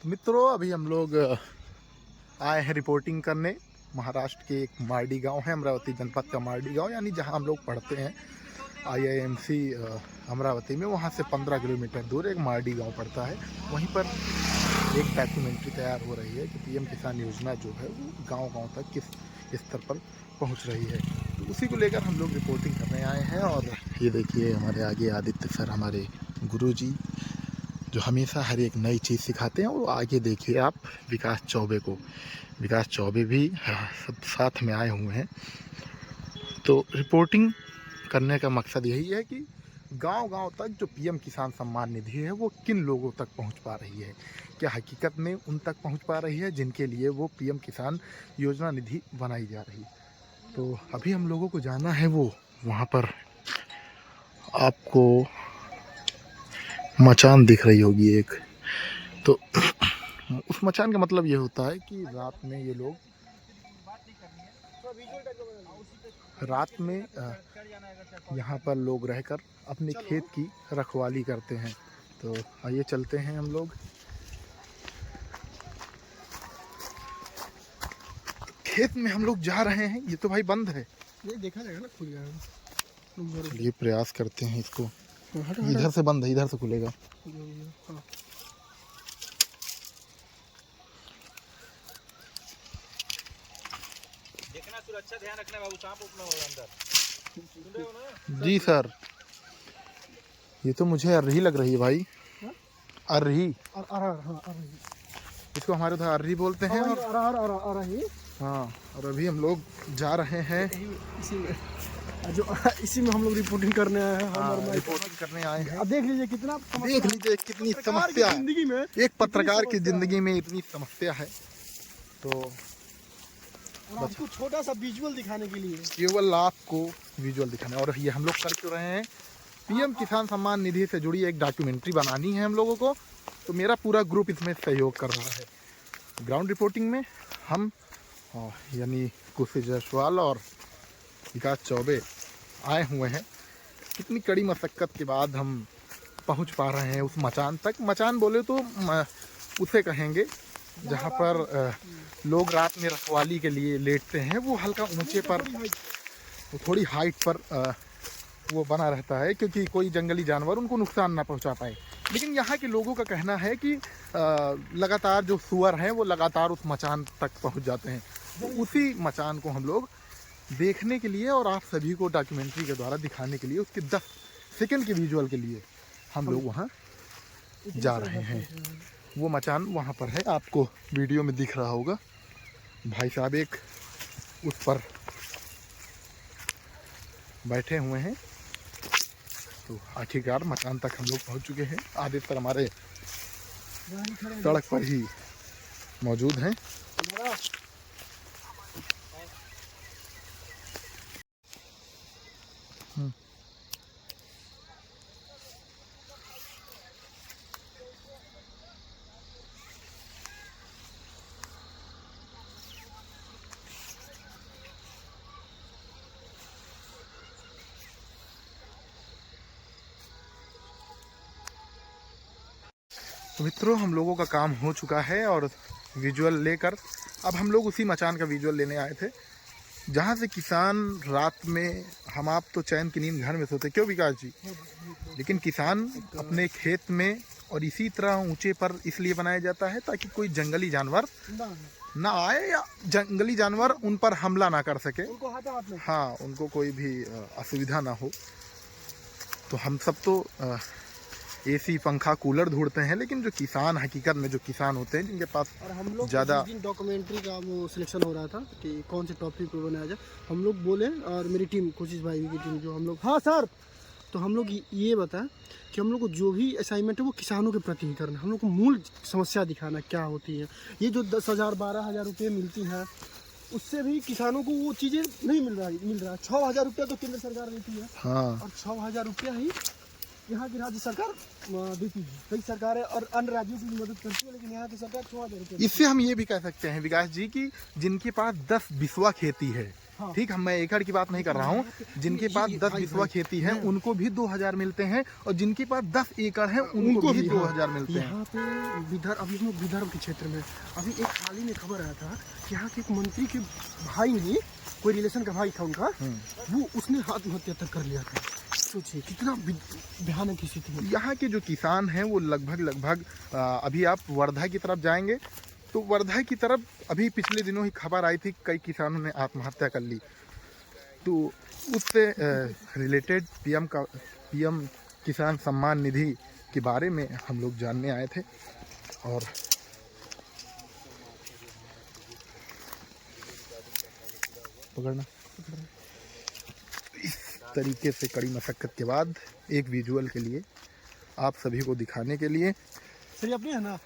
मित्रों, अभी हम लोग आए हैं रिपोर्टिंग करने। महाराष्ट्र के एक मार्डी गांव है, अमरावती जनपद का मार्डी गांव, यानी जहां हम लोग पढ़ते हैं IIMC अमरावती में। वहां से 15 किलोमीटर दूर एक मार्डी गांव पड़ता है। वहीं पर एक डॉक्यूमेंट्री तैयार हो रही है कि PM किसान योजना जो है वो गांव-गांव तक किस स्तर पर पहुंच रही है। तो उसी को लेकर हम लोग रिपोर्टिंग करने आए हैं। और ये देखिए हमारे आगे आदित्य सर, हमारे गुरुजी, जो हमेशा हर एक नई चीज़ सिखाते हैं। और आगे देखिए आप विकास चौबे को, विकास चौबे भी सब साथ में आए हुए हैं। तो रिपोर्टिंग करने का मकसद यही है कि गांव-गांव तक जो PM किसान सम्मान निधि है वो किन लोगों तक पहुंच पा रही है, क्या हकीकत में उन तक पहुंच पा रही है जिनके लिए वो PM किसान योजना निधि बनाई जा रही है। तो अभी हम लोगों को जाना है वो वहाँ पर आपको मचान दिख रही होगी एक। तो उस मचान का मतलब ये होता है कि रात में ये लोग रात में यहाँ पर लोग रहकर अपने खेत की रखवाली करते हैं। तो आइए चलते हैं हम लोग। खेत में हम लोग जा रहे हैं। ये तो भाई बंद है, ये देखा जाएगा ना, खुल जाएगा। चलिए प्रयास करते हैं इसको। इधर से बंद है, इधर से खुलेगा। देखना, सुरक्षा ध्यान रखना बाबू, सांप उपना हो अंदर। जी सर, ये तो मुझे अर्री लग रही है भाई। अर्री, इसको हमारे उधर अर्री बोलते हैं। और हाँ, और अभी हम लोग जा रहे हैं इसी में हम लोग रिपोर्टिंग करने आए हैं। रिपोर्टिंग करने आए हैं। अब देख लीजिए कितना, देख लीजिए कितनी समस्या है जिंदगी में, एक पत्रकार की जिंदगी में इतनी समस्या है। तो आपको छोटा सा विजुअल दिखाने के लिए, केवल आपको विजुअल दिखाने। और ये हम लोग कर क्यों रहे हैं, PM किसान सम्मान निधि से जुड़ी एक डॉक्यूमेंट्री बनानी है हम लोगों को। तो मेरा पूरा ग्रुप इसमें सहयोग कर रहा है। ग्राउंड रिपोर्टिंग में हम यानी कुशी जायसवाल और विकास चौबे आए हुए हैं। कितनी कड़ी मशक्क़त के बाद हम पहुंच पा रहे हैं उस मचान तक। मचान बोले तो उसे कहेंगे जहां पर लोग रात में रखवाली के लिए लेटते हैं। वो हल्का ऊंचे पर, वो थोड़ी हाइट पर वो बना रहता है क्योंकि कोई जंगली जानवर उनको नुकसान ना पहुंचा पाए। लेकिन यहाँ के लोगों का कहना है कि लगातार जो सुअर हैं वो लगातार उस मचान तक पहुंच जाते हैं। तो उसी मचान को हम लोग देखने के लिए और आप सभी को डॉक्यूमेंट्री के द्वारा दिखाने के लिए, उसके 10 सेकंड के विजुअल के लिए हम लोग वहाँ जा रहे हैं। वो मचान वहाँ पर है, आपको वीडियो में दिख रहा होगा। भाई साहब एक उस पर बैठे हुए हैं। तो आखिरकार मकान तक हम लोग पहुंच चुके हैं। आधे पर हमारे सड़क पर ही मौजूद हैं। तो मित्रों, हम लोगों का काम हो चुका है और विजुअल लेकर अब हम लोग उसी मचान का विजुअल लेने आए थे जहाँ से किसान रात में, हम आप तो चैन की नींद घर में सोते, क्यों विकास जी, लेकिन किसान अपने खेत में और इसी तरह ऊंचे पर इसलिए बनाया जाता है ताकि कोई जंगली जानवर ना आए या जंगली जानवर उन पर हमला ना कर सके। हाँ, उनको कोई भी असुविधा ना हो। तो हम सब तो AC पंखा कूलर ढूंढते हैं, लेकिन जो किसान, हकीकत में जो किसान होते हैं जिनके पास ज़्यादा डॉक्यूमेंट्री का वो सिलेक्शन हो रहा था कि कौन से टॉपिक पे बनाया जाए, हम लोग बोले और मेरी टीम, कोशिश भाई की टीम, जो हम लोग, हाँ सर, तो हम लोग ये बताएं कि हम लोग को जो भी असाइनमेंट है वो किसानों के प्रति ही करना। हम लोग को मूल समस्या दिखाना क्या होती है। ये जो 10,000 12,000 रुपये मिलती है, उससे भी किसानों को वो चीज़ें नहीं मिल रहा है। 6,000 रुपया तो केंद्र सरकार देती है। हाँ, और 6,000 रुपया ही यहाँ की राज्य सरकार देती है। कई सरकारें और अन्य राज्यों की मदद करती है, लेकिन यहाँ की सरकार 6,000 रुपये। इससे हम ये भी कह सकते हैं विकास जी कि जिनके पास 10 बिस्वा खेती है, हाँ। ठीक, हम मैं एकड़ की बात नहीं कर रहा हूँ। जिनके पास 10 बिस्वा खेती है उनको भी 2000 मिलते हैं, और जिनके पास 10 एकड़ है उनको भी 2000 मिलते हैं। यहाँ पे विदर्भ, अभी हम विदर्भ के क्षेत्र में, अभी एक हाल ही में खबर आया था कि यहाँ के एक मंत्री के भाई ने, कोई रिलेशन का भाई था उनका, वो उसने आत्महत्या तक कर लिया था। सोचिए कितना भयानक स्थिति है। यहाँ के जो किसान हैं वो लगभग अभी आप वर्धा की तरफ जाएंगे तो वर्धा की तरफ अभी पिछले दिनों ही खबर आई थी, कई किसानों ने आत्महत्या कर ली। तो उससे रिलेटेड पीएम किसान सम्मान निधि के बारे में हम लोग जानने आए थे। और पकड़ना, इस तरीके से कड़ी मशक्कत के बाद एक विजुअल के लिए आप सभी को दिखाने के लिए सर ये अपने है ना।